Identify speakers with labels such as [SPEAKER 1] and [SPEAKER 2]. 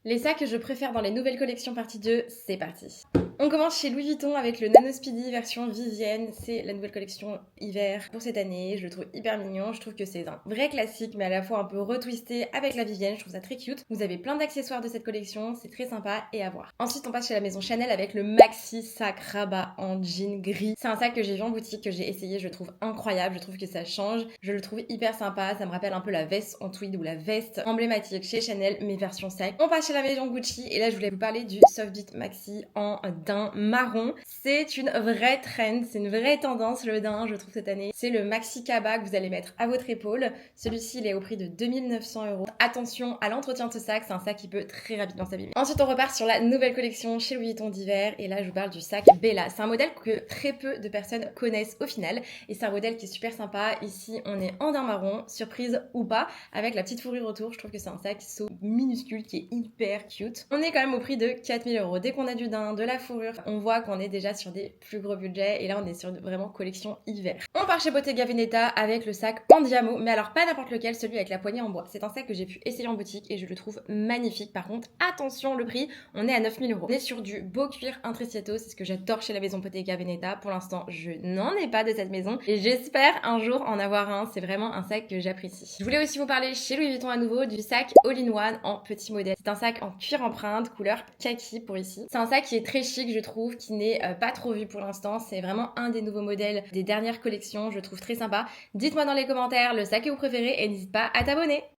[SPEAKER 1] Les sacs que je préfère dans les nouvelles collections partie 2, c'est parti. On commence chez Louis Vuitton avec le Nano Speedy version Vivienne. C'est la nouvelle collection hiver pour cette année. Je le trouve hyper mignon. Je trouve que c'est un vrai classique, mais à la fois un peu retwisté avec la Vivienne. Je trouve ça très cute. Vous avez plein d'accessoires de cette collection. C'est très sympa et à voir. Ensuite, on passe chez la maison Chanel avec le Maxi Sac Rabat en jean gris. C'est un sac que j'ai vu en boutique, que j'ai essayé. Je le trouve incroyable. Je trouve que ça change. Je le trouve hyper sympa. Ça me rappelle un peu la veste en tweed ou la veste emblématique chez Chanel, mais version sac. On passe chez la maison Gucci et là, je voulais vous parler du Softbit Maxi en daim marron. C'est une vraie trend, c'est une vraie tendance le daim, je trouve, cette année. C'est le Maxi Cabas que vous allez mettre à votre épaule. Celui-ci, il est au prix de 2 900 €. Attention à l'entretien de ce sac, c'est un sac qui peut très rapidement s'abîmer. Ensuite, on repart sur la nouvelle collection chez Louis Vuitton d'hiver et là, je vous parle du sac Bella. C'est un modèle que très peu de personnes connaissent au final et c'est un modèle qui est super sympa. Ici, on est en daim marron, surprise ou pas, avec la petite fourrure autour. Je trouve que c'est un sac so minuscule qui est hyper cute. On est quand même au prix de 4 000 €. Dès qu'on a du daim, de la fourrure, on voit qu'on est déjà sur des plus gros budgets et là on est sur vraiment collection hiver. On part chez Bottega Veneta avec le sac Andiamo, mais alors pas n'importe lequel, celui avec la poignée en bois. C'est un sac que j'ai pu essayer en boutique et je le trouve magnifique. Par contre, attention le prix, on est à 9 000 €. On est sur du beau cuir Intrecciato, c'est ce que j'adore chez la maison Bottega Veneta. Pour l'instant, je n'en ai pas de cette maison et j'espère un jour en avoir un. C'est vraiment un sac que j'apprécie. Je voulais aussi vous parler chez Louis Vuitton à nouveau du sac All-in-One en petit modèle. C'est un sac en cuir empreinte, couleur kaki pour ici. C'est un sac qui est très chic, je trouve, qui n'est pas trop vu pour l'instant. C'est vraiment un des nouveaux modèles des dernières collections. Je le trouve très sympa. Dites-moi dans les commentaires le sac que vous préférez et n'hésite pas à t'abonner.